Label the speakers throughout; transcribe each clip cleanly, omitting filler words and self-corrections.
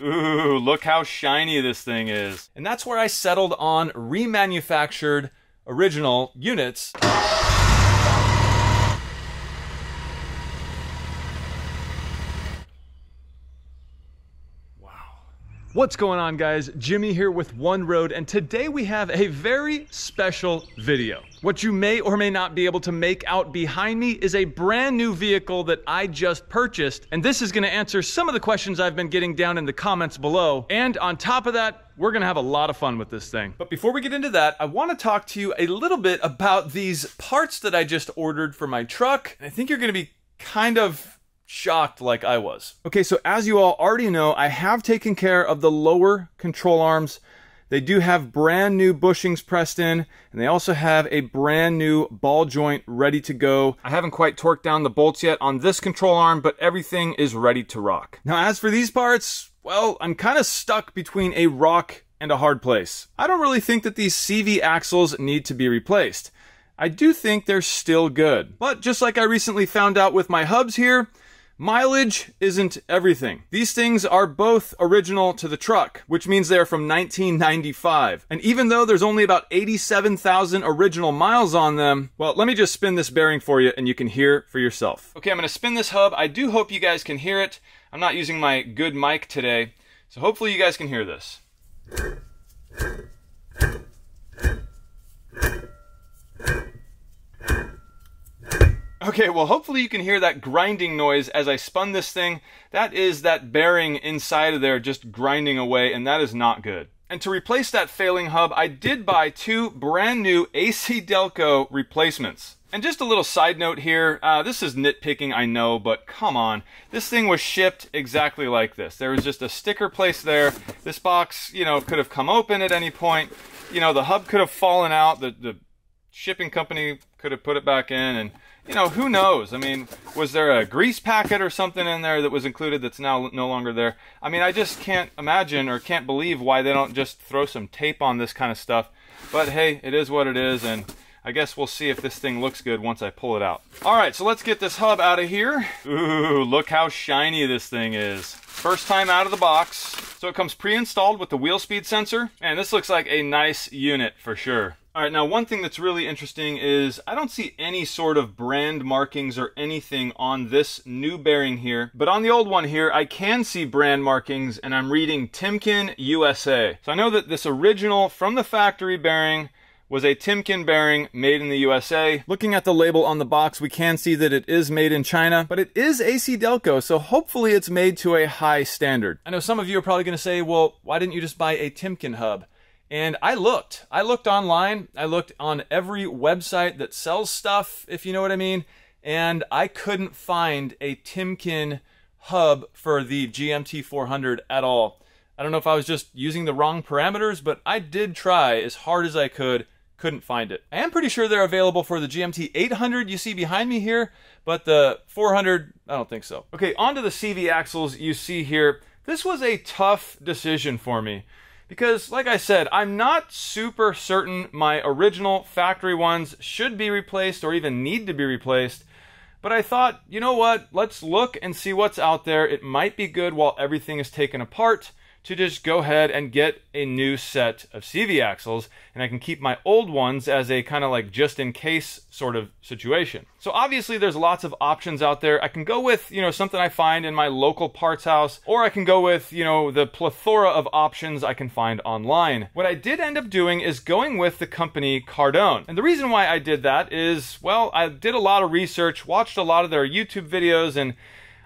Speaker 1: Ooh, look how shiny this thing is. And that's where I settled on remanufactured original units. What's going on, guys? Jimmy here with One Road, and today we have a very special video. What you may or may not be able to make out behind me is a brand new vehicle that I just purchased, and this is gonna answer some of the questions I've been getting down in the comments below, and on top of that, we're gonna have a lot of fun with this thing. But before we get into that, I wanna talk to you a little bit about these parts that I just ordered for my truck. I think you're gonna be kind of shocked like I was. Okay, so as you all already know, I have taken care of the lower control arms. They do have brand new bushings pressed in, and they also have a brand new ball joint ready to go. I haven't quite torqued down the bolts yet on this control arm, but everything is ready to rock. Now, as for these parts, well, I'm kind of stuck between a rock and a hard place. I don't really think that these CV axles need to be replaced. I do think they're still good. But just like I recently found out with my hubs here, mileage isn't everything. These things are both original to the truck, which means they're from 1995. And even though there's only about 87,000 original miles on them, well, let me just spin this bearing for you and you can hear for yourself. Okay, I'm gonna spin this hub. I do hope you guys can hear it. I'm not using my good mic today, so hopefully you guys can hear this. Okay, well, hopefully you can hear that grinding noise as I spun this thing. That is that bearing inside of there just grinding away, and that is not good. And to replace that failing hub, I did buy two brand new AC Delco replacements. And just a little side note here, this is nitpicking, I know, but come on. This thing was shipped exactly like this. There was just a sticker placed there. This box, you know, could have come open at any point. You know, the hub could have fallen out. The shipping company could have put it back in, and you know, who knows? I mean, was there a grease packet or something in there that was included that's now no longer there? I mean, I just can't imagine or can't believe why they don't just throw some tape on this kind of stuff. But hey, it is what it is, and I guess we'll see if this thing looks good once I pull it out. All right, so let's get this hub out of here. Ooh, look how shiny this thing is. First time out of the box. So it comes pre-installed with the wheel speed sensor, and this looks like a nice unit for sure. All right, now one thing that's really interesting is I don't see any sort of brand markings or anything on this new bearing here, but on the old one here, I can see brand markings, and I'm reading Timken USA. So I know that this original from the factory bearing was a Timken bearing made in the USA. Looking at the label on the box, we can see that it is made in China, but it is AC Delco, so hopefully it's made to a high standard. I know some of you are probably gonna say, well, why didn't you just buy a Timken hub? And I looked online, I looked on every website that sells stuff, if you know what I mean, and I couldn't find a Timken hub for the GMT 400 at all. I don't know if I was just using the wrong parameters, but I did try as hard as I could, couldn't find it. I am pretty sure they're available for the GMT 800 you see behind me here, but the 400, I don't think so. Okay, onto the CV axles you see here. This was a tough decision for me. Because, like I said, I'm not super certain my original factory ones should be replaced or even need to be replaced. But I thought, you know what, let's look and see what's out there. It might be good while everything is taken apart to just go ahead and get a new set of CV axles, and I can keep my old ones as a kind of like just in case sort of situation. So obviously there's lots of options out there. I can go with, you know, something I find in my local parts house, or I can go with, you know, the plethora of options I can find online. What I did end up doing is going with the company Cardone. And the reason why I did that is, well, I did a lot of research, watched a lot of their YouTube videos, and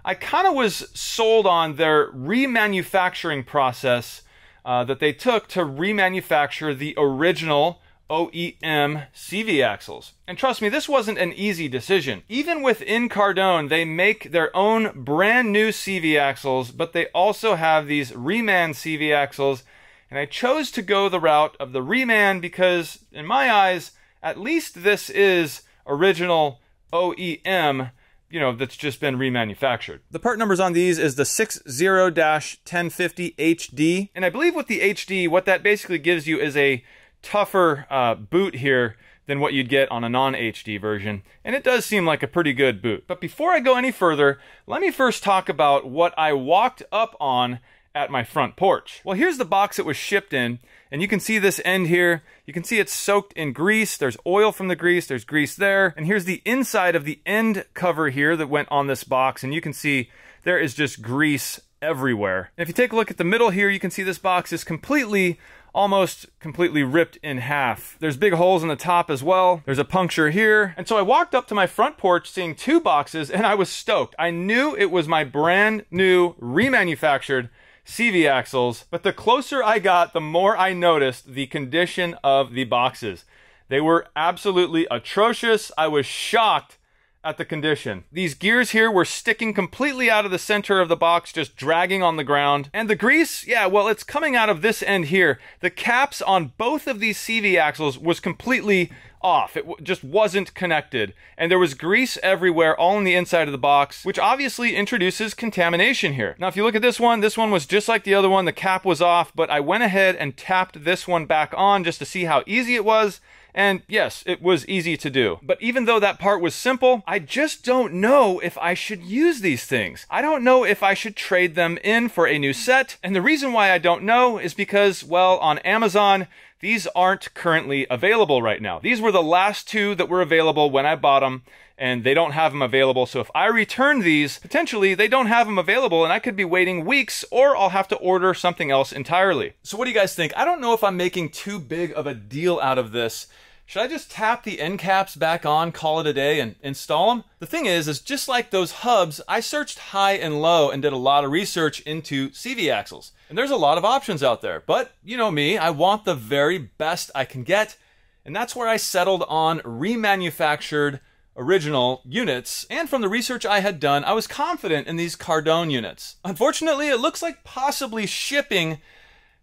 Speaker 1: I kind of was sold on their remanufacturing process that they took to remanufacture the original OEM CV axles. And trust me, this wasn't an easy decision. Even within Cardone, they make their own brand new CV axles, but they also have these Reman CV axles. And I chose to go the route of the Reman because, in my eyes, at least this is original OEM, you know, that's just been remanufactured. The part numbers on these is the 60-1050 HD. And I believe with the HD, what that basically gives you is a tougher boot here than what you'd get on a non-HD version. And it does seem like a pretty good boot. But before I go any further, let me first talk about what I walked up on at my front porch. Well, here's the box it was shipped in, and you can see this end here. You can see it's soaked in grease. There's oil from the grease. There's grease there. And here's the inside of the end cover here that went on this box, and you can see there is just grease everywhere. And if you take a look at the middle here, you can see this box is almost completely ripped in half. There's big holes in the top as well. There's a puncture here. And so I walked up to my front porch seeing two boxes, and I was stoked. I knew it was my brand new remanufactured CV Axles, but the closer I got, the more I noticed the condition of the boxes. They were absolutely atrocious. I was shocked at the condition. These gears here were sticking completely out of the center of the box, just dragging on the ground. And the grease, yeah, well, it's coming out of this end here. The caps on both of these CV axles was completely off. It just wasn't connected. And there was grease everywhere, all on the inside of the box, which obviously introduces contamination here. Now, if you look at this one was just like the other one. The cap was off, but I went ahead and tapped this one back on just to see how easy it was. And yes, it was easy to do. But even though that part was simple, I just don't know if I should use these things. I don't know if I should trade them in for a new set. And the reason why I don't know is because, well, on Amazon, these aren't currently available right now. These were the last two that were available when I bought them, and they don't have them available. So if I return these, potentially they don't have them available, and I could be waiting weeks, or I'll have to order something else entirely. So what do you guys think? I don't know if I'm making too big of a deal out of this. Should I just tap the end caps back on, call it a day, and install them? The thing is just like those hubs, I searched high and low and did a lot of research into CV axles. And there's a lot of options out there. But you know me, I want the very best I can get. And that's where I settled on remanufactured original units. And from the research I had done, I was confident in these Cardone units. Unfortunately, it looks like possibly shipping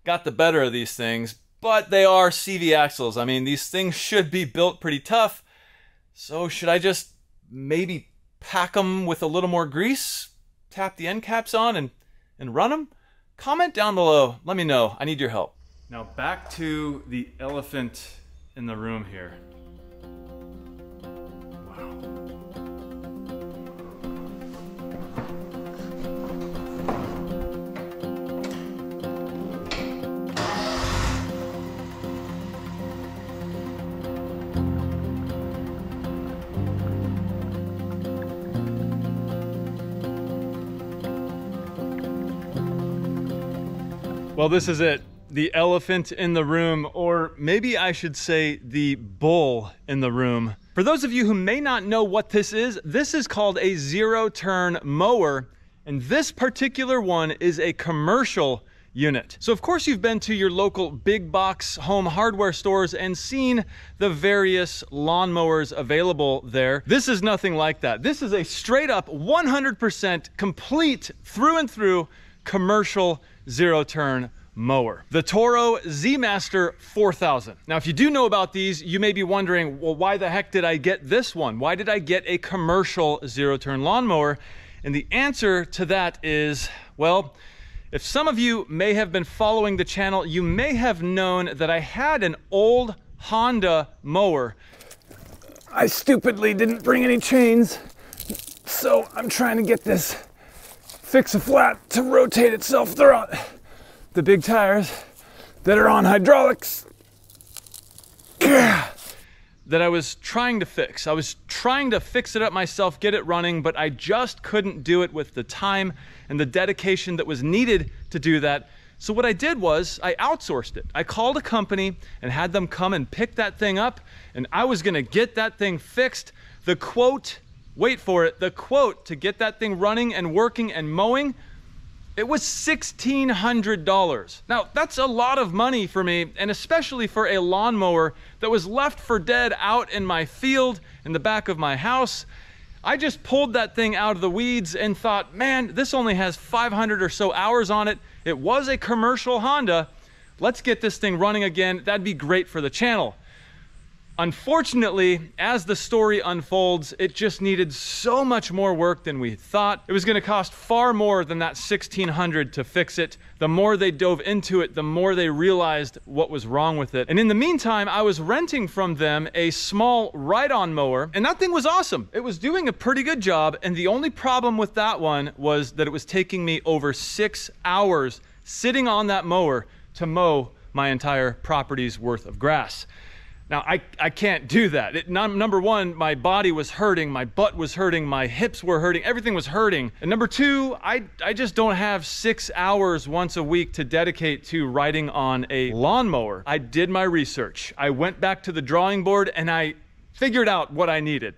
Speaker 1: got the better of these things. But they are CV axles. I mean, these things should be built pretty tough. So should I just maybe pack them with a little more grease, tap the end caps on, and run them? Comment down below. Let me know. I need your help. Now back to the elephant in the room here. Well, this is it. The elephant in the room, or maybe I should say the bull in the room. For those of you who may not know what this is called a zero-turn mower, and this particular one is a commercial unit. So of course you've been to your local big box home hardware stores and seen the various lawnmowers available there. This is nothing like that. This is a straight up 100% complete through and through commercial zero-turn mower. The Toro Z Master 4000. Now, if you do know about these, you may be wondering, well, why the heck did I get this one? Why did I get a commercial zero-turn lawnmower? And the answer to that is, well, if some of you may have been following the channel, you may have known that I had an old Honda mower. I stupidly didn't bring any chains, so I'm trying to get this fix-a-flat to rotate itself throughout the big tires that are on hydraulics that I was trying to fix. I was trying to fix it up myself, get it running, but I just couldn't do it with the time and the dedication that was needed to do that. So what I did was I outsourced it. I called a company and had them come and pick that thing up, and I was gonna get that thing fixed. The quote, wait for it, the quote to get that thing running and working and mowing, it was $1,600. Now, that's a lot of money for me, and especially for a lawnmower that was left for dead out in my field in the back of my house. I just pulled that thing out of the weeds and thought, man, this only has 500 or so hours on it. It was a commercial Honda. Let's get this thing running again. That'd be great for the channel. Unfortunately, as the story unfolds, it just needed so much more work than we thought. It was gonna cost far more than that $1,600 to fix it. The more they dove into it, the more they realized what was wrong with it. And in the meantime, I was renting from them a small ride-on mower, and that thing was awesome. It was doing a pretty good job, and the only problem with that one was that it was taking me over 6 hours sitting on that mower to mow my entire property's worth of grass. Now, I can't do that. Number one, my body was hurting, my butt was hurting, my hips were hurting, everything was hurting. And number two, I just don't have 6 hours once a week to dedicate to riding on a lawnmower. I did my research. I went back to the drawing board and I figured out what I needed.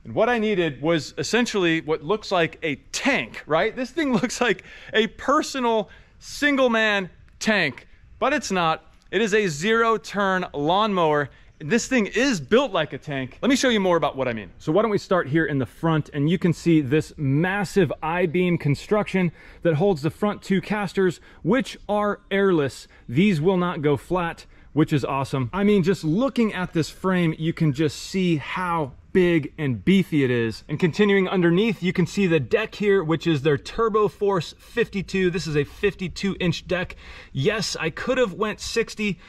Speaker 1: And what I needed was essentially what looks like a tank, right? This thing looks like a personal single-man tank, but it's not. It is a zero-turn lawnmower. This thing is built like a tank. Let me show you more about what I mean. So why don't we start here in the front, and you can see this massive I-beam construction that holds the front two casters, which are airless. These will not go flat, which is awesome. I mean, just looking at this frame, you can just see how big and beefy it is. And continuing underneath, you can see the deck here, which is their Turbo Force 52. This is a 52-inch deck. Yes, I could have went 60,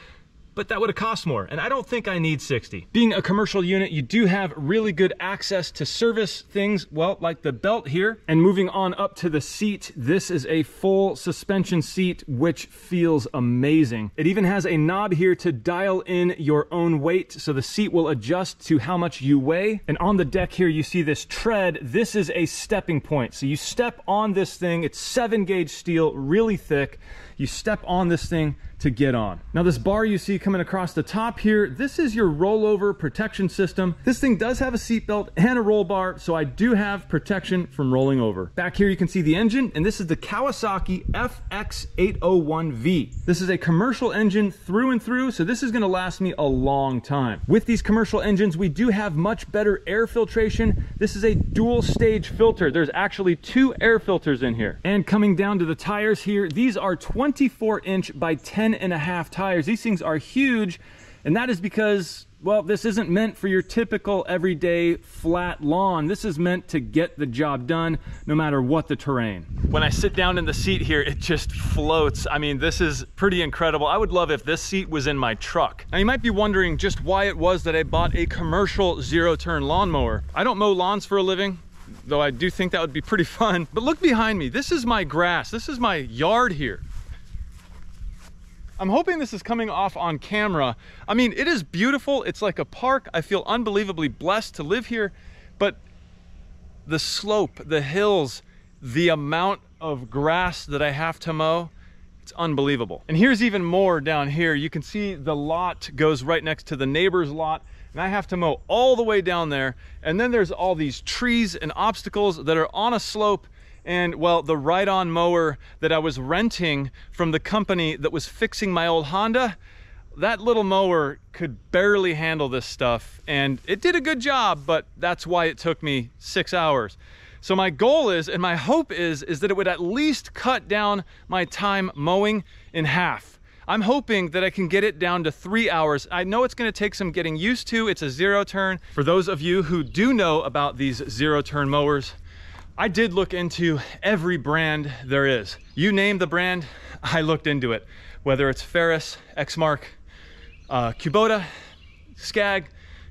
Speaker 1: but that would have cost more, and I don't think I need 60. Being a commercial unit, you do have really good access to service things, well, like the belt here. And moving on up to the seat, this is a full suspension seat, which feels amazing. It even has a knob here to dial in your own weight, so the seat will adjust to how much you weigh. And on the deck here, you see this tread. This is a stepping point. So you step on this thing, it's 7-gauge steel, really thick. You step on this thing to get on. Now this bar you see coming across the top here, this is your rollover protection system. This thing does have a seat belt and a roll bar, so I do have protection from rolling over. Back here you can see the engine, and this is the Kawasaki FX801V. This is a commercial engine through and through, so this is gonna last me a long time. With these commercial engines, we do have much better air filtration. This is a dual stage filter. There's actually 2 air filters in here. And coming down to the tires here, these are 24-inch by 10.5 tires. These things are huge, and that is because, well, this isn't meant for your typical everyday flat lawn. This is meant to get the job done no matter what the terrain. When I sit down in the seat here, it just floats. I mean, this is pretty incredible. I would love if this seat was in my truck. Now you might be wondering just why it was that I bought a commercial zero-turn lawnmower. I don't mow lawns for a living, though I do think that would be pretty fun. But look behind me. This is my grass. This is my yard here. I'm hoping this is coming off on camera. I mean, it is beautiful. It's like a park. I feel unbelievably blessed to live here, but the slope, the hills, the amount of grass that I have to mow, it's unbelievable. And here's even more down here. You can see the lot goes right next to the neighbor's lot, and I have to mow all the way down there. And then there's all these trees and obstacles that are on a slope. And well, the ride-on mower that I was renting from the company that was fixing my old Honda, that little mower could barely handle this stuff. And it did a good job, but that's why it took me 6 hours. So my goal is, and my hope is that it would at least cut down my time mowing in half. I'm hoping that I can get it down to 3 hours. I know it's gonna take some getting used to. It's a zero-turn. For those of you who do know about these zero-turn mowers, I did look into every brand there is. You name the brand, I looked into it. Whether it's Ferris, Exmark, Kubota, Skag,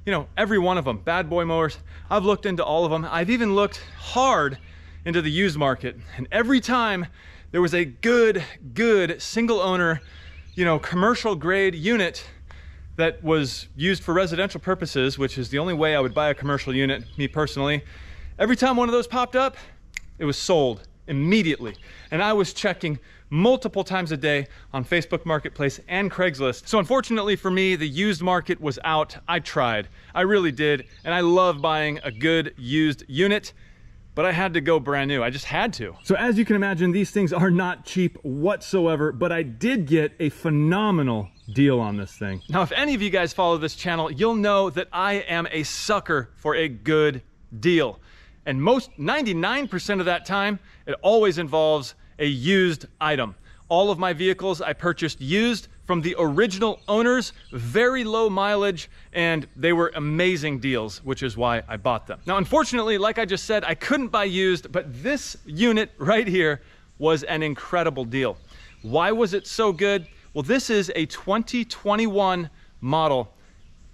Speaker 1: you know, every one of them, bad boy mowers. I've looked into all of them. I've even looked hard into the used market. And every time there was a good single owner, you know, commercial grade unit that was used for residential purposes, which is the only way I would buy a commercial unit, me personally. Every time one of those popped up, it was sold immediately. And I was checking multiple times a day on Facebook Marketplace and Craigslist. So unfortunately for me, the used market was out. I tried, I really did. And I love buying a good used unit, but I had to go brand new. I just had to. So as you can imagine, these things are not cheap whatsoever, but I did get a phenomenal deal on this thing. Now, if any of you guys follow this channel, you'll know that I am a sucker for a good deal. And 99% of that time, it always involves a used item. All of my vehicles I purchased used from the original owners, very low mileage, and they were amazing deals, which is why I bought them. Now, unfortunately, like I just said, I couldn't buy used, but this unit right here was an incredible deal. Why was it so good? Well, this is a 2021 model,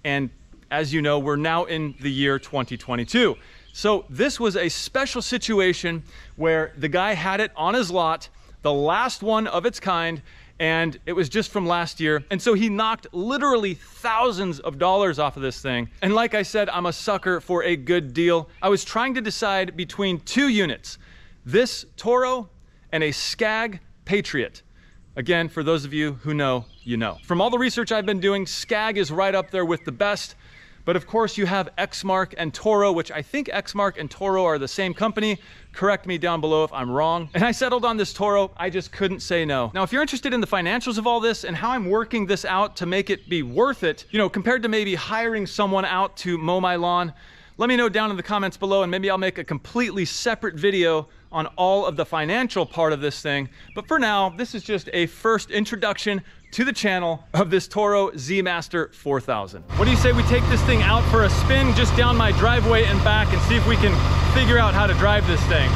Speaker 1: and as you know, we're now in the year 2022. So this was a special situation where the guy had it on his lot the last one of its kind, and it was just from last year. And so he knocked literally thousands of dollars off of this thing. And like I said, I'm a sucker for a good deal. I was trying to decide between two units, this Toro and a Skag Patriot. Again, for those of you who know, you know. From all the research I've been doing, Skag is right up there with the best. But of course you have Exmark and Toro, which I think Exmark and Toro are the same company. Correct me down below if I'm wrong. And I settled on this Toro. I just couldn't say no. Now, if you're interested in the financials of all this and how I'm working this out to make it be worth it, you know, compared to maybe hiring someone out to mow my lawn, let me know down in the comments below, and maybe I'll make a completely separate video on all of the financial part of this thing. But for now, this is just a first introduction to the channel of this Toro Z Master 4000. What do you say we take this thing out for a spin just down my driveway and back and see if we can figure out how to drive this thing?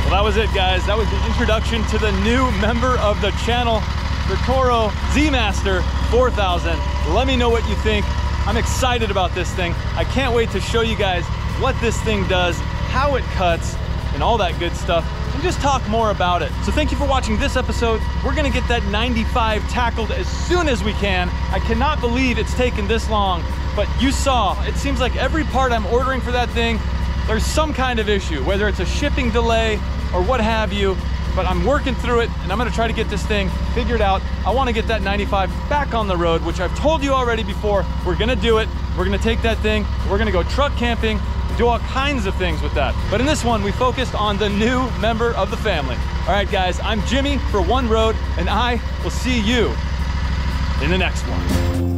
Speaker 1: That was it, guys. That was the introduction to the new member of the channel, the Toro Z Master 4000. Let me know what you think. I'm excited about this thing. I can't wait to show you guys what this thing does, how it cuts, and all that good stuff, and just talk more about it. So thank you for watching this episode. We're gonna get that 95 tackled as soon as we can. I cannot believe it's taken this long, but you saw, it seems like every part I'm ordering for that thing, there's some kind of issue, whether it's a shipping delay or what have you, but I'm working through it, and I'm gonna try to get this thing figured out. I wanna get that 95 back on the road, which I've told you already before. We're gonna do it. We're gonna take that thing, we're gonna go truck camping, do all kinds of things with that. But in this one, we focused on the new member of the family. All right, guys, I'm Jimmy for One Road, and I will see you in the next one.